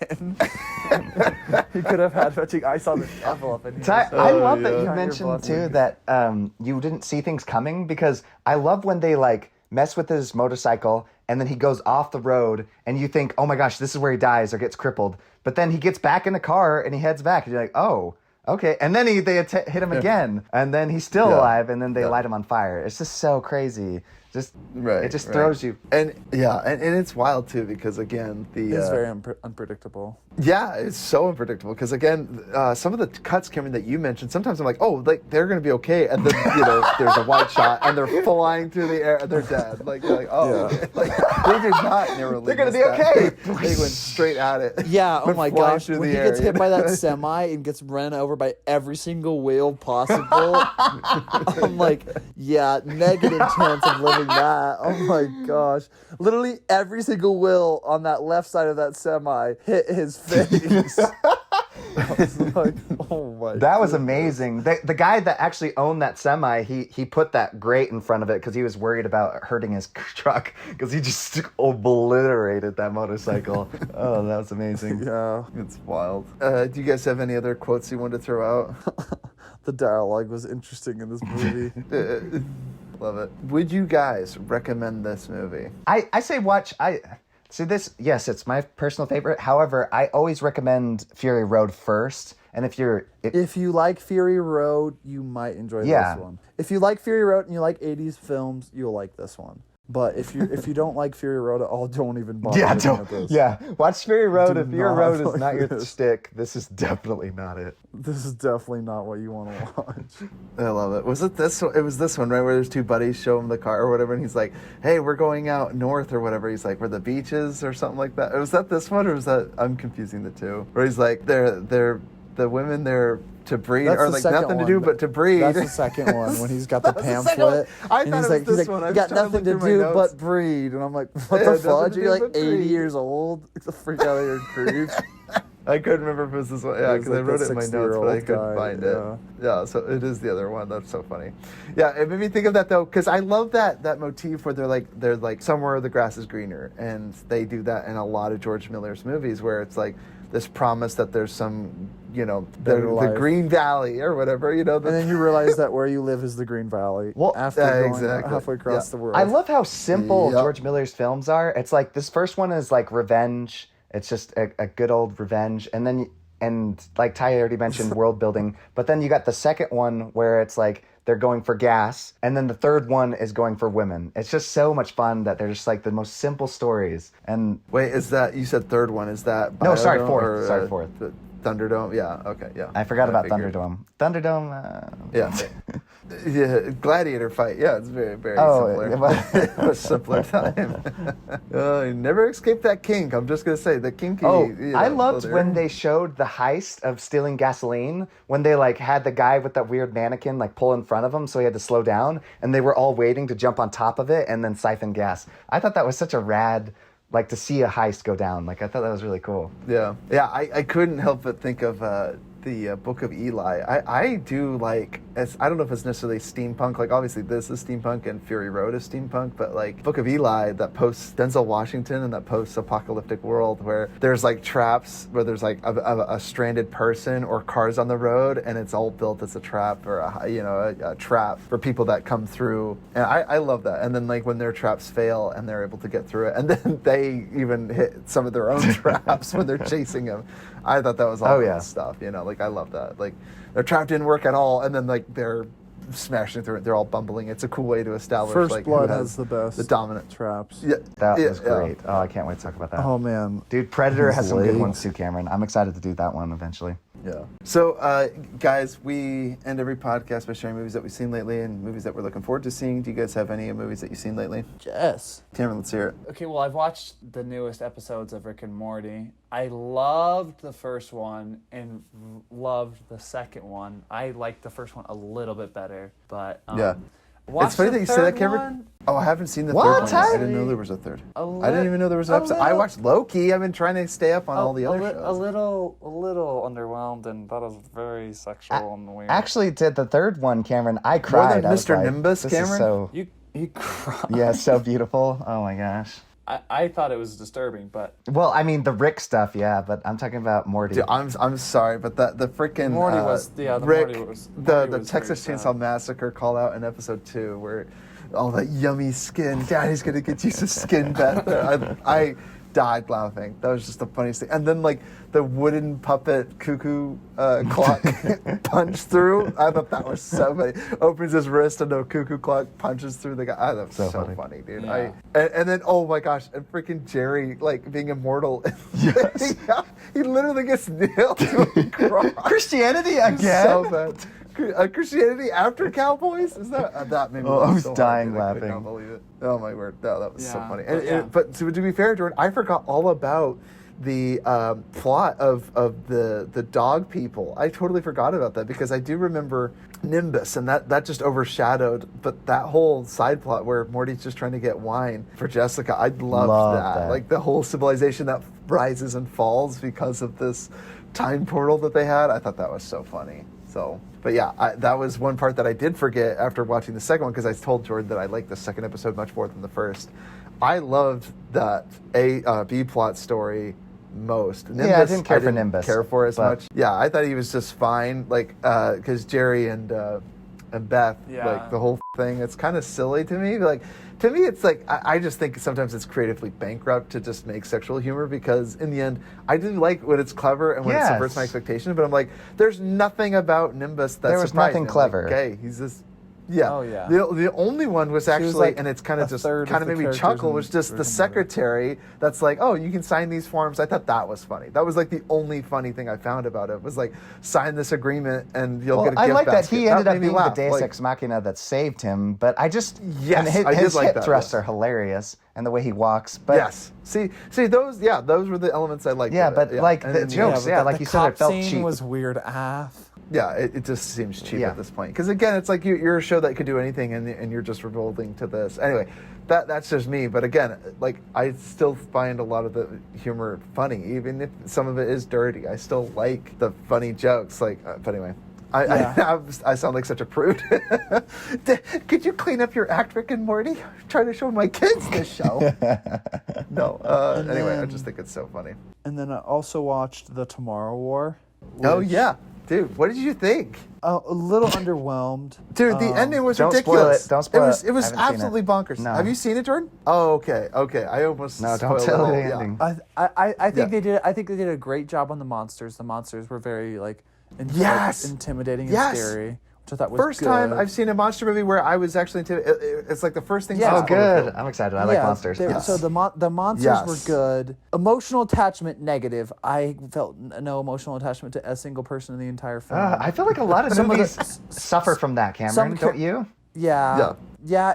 He could have had touching ice on the devil up in here. I love that you Count your mentioned too blessings. that you didn't see things coming, because I love when they like mess with his motorcycle and then he goes off the road and you think, oh my gosh, this is where he dies or gets crippled. But then he gets back in the car and he heads back and you're like, oh, okay. And then they hit him again and then he's still alive and then they light him on fire. It's just so crazy. It just throws you. And it's wild too, because again, It's very unpredictable. Yeah, it's so unpredictable, because again, some of the cuts, Cameron, that you mentioned, sometimes I'm like, oh, like they're gonna be okay, and then there's a wide shot and they're flying through the air and they're dead. Like you're like, oh, okay. Like they did not narrowly. They're gonna miss be that. okay. They went straight at it. Yeah, oh Went my flying gosh. through When the he air, gets hit by that semi and gets run over by every single wheel possible, I'm like, yeah, negative chance of living that. Oh my gosh. Literally every single wheel on that left side of that semi hit his face. I was like, oh my That was amazing. The guy that actually owned that semi, he put that grate in front of it because he was worried about hurting his truck, because he just obliterated that motorcycle. Oh, that was amazing. Yeah. It's wild. Do you guys have any other quotes you want to throw out? The dialogue was interesting in this movie. Love it. Would you guys recommend this movie? I say watch. See this. Yes, it's my personal favorite. However, I always recommend Fury Road first. And if you like Fury Road, you might enjoy this one. If you like Fury Road and you like 80s films, you'll like this one. But if you don't like Fury Road at all, don't even bother looking at this. Watch Fury Road. If Fury not Road is like not your this. stick, this is definitely not it. This is definitely not what you want to watch. I love it. Was it this one? It was this one, right? Where there's two buddies show him the car or whatever, and he's like, "Hey, we're going out north or whatever." He's like, "Where the beach is," or something like that. Was that this one, or was that? I'm confusing the two. Where he's like, "They're the women there to breed, That's or the like second nothing to one. do but to breed." That's the second one when he's got the That was the second pamphlet. one. I and thought he's it was like, this one. I you was got trying to nothing look to through my do notes. but breed. And I'm like, what Yeah, the nothing fudge? to You're do like but 80 breed. years old. Get the freak out of here, creep. I couldn't remember if it was this one. Yeah, It was because I like wrote the it in my notes, 60-year-old but I couldn't guy, find yeah. it. Yeah, so it is the other one. That's so funny. Yeah, it made me think of that though, because I love that motif where they're like somewhere the grass is greener, and they do that in a lot of George Miller's movies, where it's like this promise that there's some, the Better life. Green Valley or whatever, And then you realize that where you live is the Green Valley. Well, after going exactly. halfway across Yeah. the world. I love how simple Yep. George Miller's films are. It's like this first one is like revenge. It's just a good old revenge, and like Ty already mentioned, world building. But then you got the second one where it's like they're going for gas, and then the third one is going for women. It's just so much fun that they're just like the most simple stories. And Wait, is that, you said third one? Is that No, sorry, Biodome fourth. or, Sorry, fourth. the Thunderdome? Yeah. Okay. Yeah. I forgot about figured. Thunderdome. Thunderdome. Yeah. Yeah, gladiator fight. Yeah, it's very, very Oh, similar. It was simpler time. You never escaped that kink. I'm just gonna say the kinky. I loved when they showed the heist of stealing gasoline, when they like had the guy with that weird mannequin like pull in front of him, so he had to slow down, and they were all waiting to jump on top of it and then siphon gas. I thought that was such a rad, like, to see a heist go down. Like, I thought that was really cool. Yeah. I couldn't help but think of the Book of Eli. I do like. I don't know if it's necessarily steampunk. Like obviously this is steampunk and Fury Road is steampunk, but like Book of Eli, that post Denzel Washington and that post-apocalyptic world where there's like traps where there's like a stranded person or cars on the road, and it's all built as a trap or a trap for people that come through. And I love that. And then like when their traps fail and they're able to get through it, and then they even hit some of their own traps when they're chasing them. I thought that was all good stuff. Like I love that. Like their trap didn't work at all, and then like they're smashing through it. They're all bumbling. It's a cool way to establish. First like, Blood who has the best the dominant traps. Yeah, That yeah, was great. Oh, I can't wait to talk about that. Oh man, Dude, Predator He's has some good late. ones too, Cameron. I'm excited to do that one eventually. Yeah. So, guys, we end every podcast by sharing movies that we've seen lately and movies that we're looking forward to seeing. Do you guys have any movies that you've seen lately? yes. Cameron, let's hear it. Okay, well, I've watched the newest episodes of Rick and Morty. I loved the first one and loved the second one. I liked the first one a little bit better, but Yeah. watch It's funny the that you say third that, Cameron. one. Oh, I haven't seen the What? third one yet. I Ty? didn't know there was a third. A I didn't even know there was an a episode. I little- watched Loki. I've been trying to stay up on all the other shows. A little underwhelmed, and that was very sexual and weird. Actually, did the third one, Cameron, I cried. than I was Mr. like, Nimbus, this is Cameron? so, you cried. yeah, so beautiful. Oh my gosh. I thought it was disturbing, but Well, I mean, the Rick stuff, yeah, but I'm talking about Morty. Dude, I'm sorry, but the freaking Morty was- yeah, the Rick, Morty was- the Morty was Texas very Chainsaw sad. Massacre call out in episode 2 where all that yummy skin, Daddy's gonna get you some skin back there. I died laughing. That was just the funniest thing. And then like the wooden puppet cuckoo clock punch through. I thought that was so funny. Opens his wrist and the cuckoo clock punches through the guy. I thought it was so funny, dude. Yeah. And then oh my gosh, and freaking Jerry like being immortal. Yes. He literally gets nailed to a cross. Christianity again? So bad. Christianity after Cowboys? Is that made me Oh, laugh I was so hard, dying dude. I could laughing. not believe it. Oh my word, that was so Yeah, funny. but yeah. But to be fair, Jordan, I forgot all about the plot of the dog people. I totally forgot about that because I do remember Nimbus, and that just overshadowed. But that whole side plot where Morty's just trying to get wine for Jessica, I loved Love that. that. Like the whole civilization that rises and falls because of this time portal that they had. I thought that was so funny. So, but yeah, that was one part that I did forget after watching the second one because I told Jordan that I liked the second episode much more than the first. I loved that B plot story most. Nimbus, I didn't care for Nimbus, care for as but- much. Yeah, I thought he was just fine. Like, because Jerry and Beth, Yeah. like the whole thing, it's kind of silly to me. Like, to me, it's like I just think sometimes it's creatively bankrupt to just make sexual humor because in the end, I didn't like when it's clever and when it Yes. subverts my expectations. But I'm like, there's nothing about Nimbus that's There was nothing clever. Okay, he's this Yeah. Oh, yeah. The only one was actually, like and it's kind of a just third kind of of the made me characters chuckle, in was just the original secretary that's like, oh, you can sign these forms. I thought that was funny. That was like the only funny thing I found about it, was like, sign this agreement and you'll get a gift I like that basket. he ended up made me being the laugh. Deus Like, Ex Machina that saved him, but I just... Yes, and I did his like hip that, thrusts yes. are hilarious, and the way he walks, but... yes. See, those were the elements I liked. Yeah, of it. but like And the then jokes, but like the you said, it cop felt scene cheap. was weird AF. Yeah, it just seems cheap Yeah. at this point. Because again, it's like you're a show that could do anything, and you're just revolting to this. Anyway, that's just me. But again, like, I still find a lot of the humor funny, even if some of it is dirty. I still like the funny jokes. Like, but anyway. I sound like such a prude. Could you clean up your act, Rick and Morty? I'm trying to show my kids this show. No. Anyway, I just think it's so funny. And then I also watched The Tomorrow War. Oh, which- yeah. Dude, what did you think? A little underwhelmed. Dude, the ending was don't ridiculous. spoil it. Don't spoil it. It was I haven't seen absolutely it. bonkers. No. Have you seen it, Jordan? Oh, okay. I almost No, don't spoiled tell it. the Yeah. ending. I think Yeah. they did. I think they did a great job on the monsters. The monsters were very Yes! intimidating and Yes! scary, which I thought was First good. time I've seen a monster movie where I was actually it's like the first thing. Yeah. since Oh, good. Cloverfield. I'm excited. I like monsters. Yes. So the monsters Yes. were good. Emotional attachment negative. I felt no emotional attachment to a single person in the entire film. I feel like a lot of Some of the- movies suffer from that, Cameron. some Don't you? Yeah.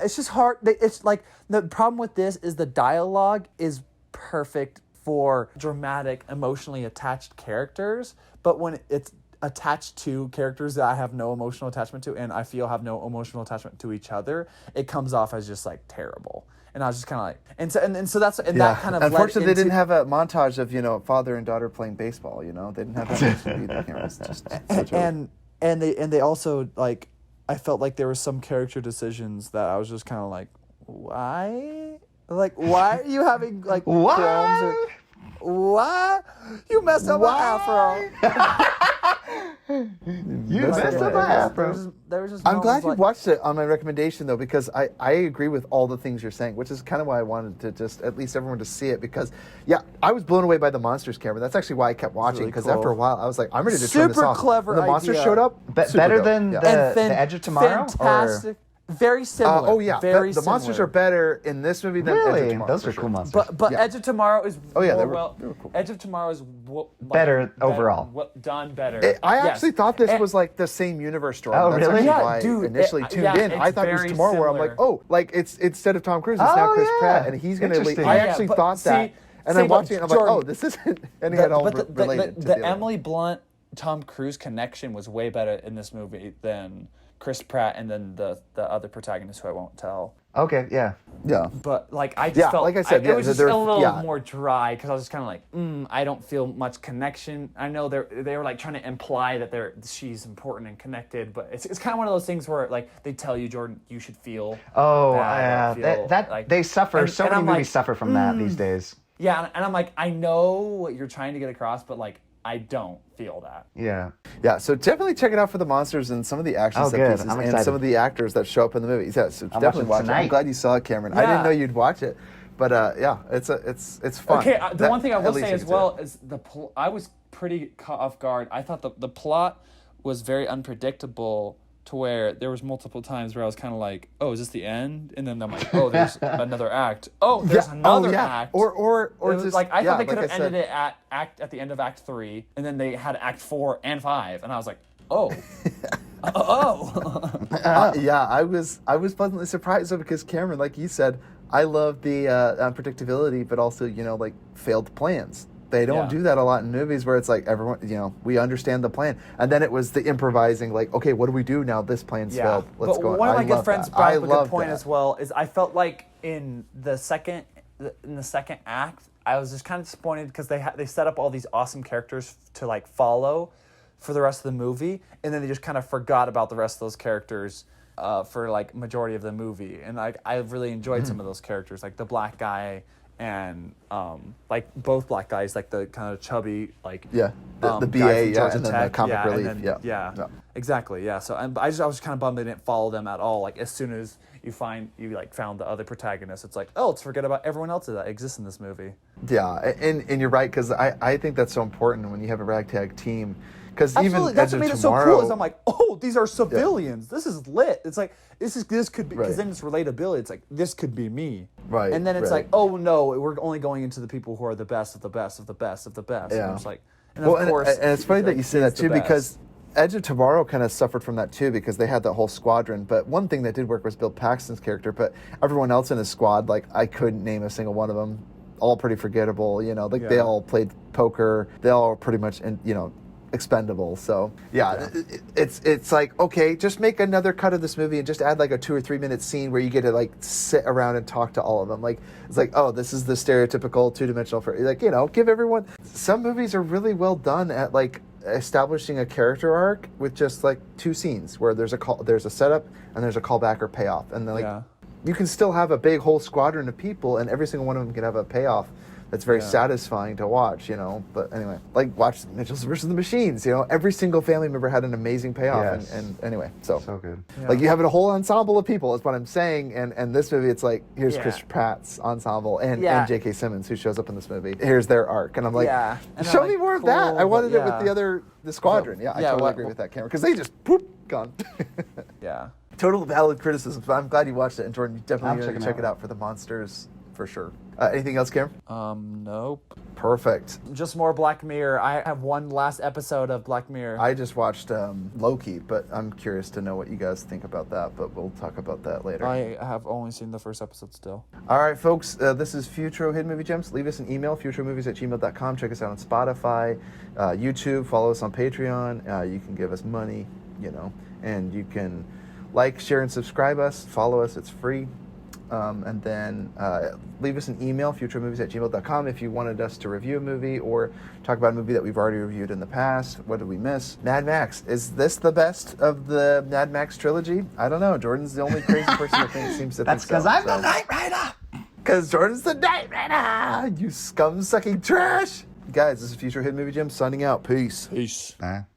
It's just hard. It's like the problem with this is the dialogue is perfect for dramatic, emotionally attached characters, but when it's attached to characters that I have no emotional attachment to and I feel have no emotional attachment to each other, it comes off as just like terrible. And I was just kind of like, and so that's that kind of. Unfortunately, led they didn't into- have a montage of father and daughter playing baseball. They didn't have that either. It was just such a... and they also like, I felt like there were some character decisions that I was just kind of like, why? Like, why are you having like qualms or why you messed up my afro? You messed up my afro. There was just I'm glad moments you like, watched it on my recommendation, though, because I agree with all the things you're saying, which is kind of why I wanted to just at least everyone to see it, because, yeah, I was blown away by the monsters, Cameron. That's actually why I kept watching, really because cool. after a while, I was like, I'm ready to turn this Super off. clever When the monsters idea. showed up, But super better dope. than Yeah. the Edge of Tomorrow? Fantastic. Very similar. Oh, yeah. Very The monsters similar. are better in this movie than Edge of Really? Tomorrow. Those for are sure. cool monsters. But Yeah. Edge of Tomorrow is Oh, yeah, more they were cool. Edge of Tomorrow is Better overall. done better. I Yes. actually thought this And- was like the same universe story. Oh, That's really? actually Yeah, why dude, I initially tuned yeah, in. I it's thought it was very tomorrow where I'm like, similar. oh, like it's instead of Tom Cruise, it's now Oh, Chris yeah. Pratt, and he's going to lead. Interesting. I Yeah, actually but thought that, and see, I'm watching it, and I'm like, Jordan, oh, this isn't any at all related to the the other Emily Blunt Tom Cruise connection was way better in this movie than Chris Pratt and then the other protagonist who I won't tell. Okay, yeah. Yeah. But like I just Yeah, felt like I said, it yeah, was just they're- a little yeah. more dry because I was just kind of like, I don't feel much connection. I know they were like trying to imply that she's important and connected, but it's kind of one of those things where like they tell you, Jordan, you should feel. Oh, bad or yeah. feel, That like- they suffer. and- So and many I'm movies like, suffer from that these days. Yeah, and I'm like, I know what you're trying to get across, but like I don't feel that. Yeah. Yeah, so definitely check it out for the monsters and some of the action Oh, set good. pieces I'm and excited. some of the actors that show up in the movies. Yeah, so definitely watching watch it. I'm tonight. glad you saw it, Cameron. I didn't Yeah. know you'd watch it, but yeah, it's fun. Okay, the That- one thing I at will least say you as can see well it. is I was pretty caught off guard. I thought the plot was very unpredictable to where there was multiple times where I was kind of like, oh, is this the end? And then I'm like, oh, there's another act. Oh, there's another act. Or It was just like I yeah, thought they could like have I ended said- it at the end of Act 3, and then they had Act 4 and 5, and I was like, oh, yeah, I was pleasantly surprised though, because Cameron, like you said, I love the unpredictability, but also like failed plans. They don't Yeah. do that a lot in movies where it's like everyone, we understand the plan, and then it was the improvising, like, okay, what do we do now? This plan's failed. Let's but go. one of I my good love friends that. brought I up a good love point that. as well. Is I felt like in the second act, I was just kind of disappointed because they set up all these awesome characters to like follow for the rest of the movie, and then they just kind of forgot about the rest of those characters for like majority of the movie. And like I really enjoyed some of those characters, like the black guy and like both black guys, like the kind of chubby like Yeah, the guy BA, from yeah, Georgia and then the Tech. comic Yeah, and relief, then- yeah. yeah, exactly, yeah. So I was kind of bummed they didn't follow them at all. Like as soon as you found the other protagonist, it's like, oh, let's forget about everyone else that exists in this movie. Yeah, and you're right, because I think that's so important when you have a ragtag team, Because even Absolutely, that's Edge what of made it so Tomorrow, cool. Is I'm like, oh, these are civilians. This is lit. It's like this could be, because then it's relatability. It's like this could be me. Right, And then it's right. like, oh no, we're only going into the people who are the best of the best of the best of the best. Yeah. And it's like, and well, of course, and it's funny that like, you say he's that the too, best. because Edge of Tomorrow kind of suffered from that too, because they had that whole squadron. But one thing that did work was Bill Paxton's character, but everyone else in his squad, like I couldn't name a single one of them. All pretty forgettable, you know. Like they all played poker. They all were pretty much, expendable. So it's like, okay, just make another cut of this movie and just add like a 2 or 3 minute scene where you get to like sit around and talk to all of them. Like it's like, oh, this is the stereotypical 2-dimensional give everyone. Some movies are really well done at like establishing a character arc with just like 2 scenes where there's a setup and there's a callback or payoff, and then you can still have a big whole squadron of people and every single one of them can have a payoff that's very satisfying to watch, But anyway, like watch Mitchells versus the Machines, every single family member had an amazing payoff. Yes. And anyway, so good. Yeah. Like you have a whole ensemble of people is what I'm saying. And this movie, it's like, here's Chris Pratt's ensemble and J.K. Simmons who shows up in this movie. Here's their arc. And I'm like, show me more of that. I wanted it with the squadron. I totally agree with that, Cameron. Because they just, gone. Total valid criticism. But I'm glad you watched it. And Jordan, you definitely need to check it out for the monsters. For sure. Anything else, Cameron? Nope. Perfect. Just more Black Mirror. I have one last episode of Black Mirror. I just watched Loki, but I'm curious to know what you guys think about that, but we'll talk about that later. I have only seen the first episode still. All right, folks, this is Futro Hidden Movie Gems. Leave us an email, futromovies@gmail.com. Check us out on Spotify, YouTube. Follow us on Patreon. You can give us money, and you can like, share, and subscribe us. Follow us. It's free. And then leave us an email, futuremovies@gmail.com, if you wanted us to review a movie or talk about a movie that we've already reviewed in the past. What did we miss? Mad Max. Is this the best of the Mad Max trilogy? I don't know. Jordan's the only crazy person that seems to That's think so. because I'm the Knight Rider. Because Jordan's the Knight Rider. You scum-sucking trash. Guys, this is Future Hidden Movie Gem signing out. Peace. Peace. Bye.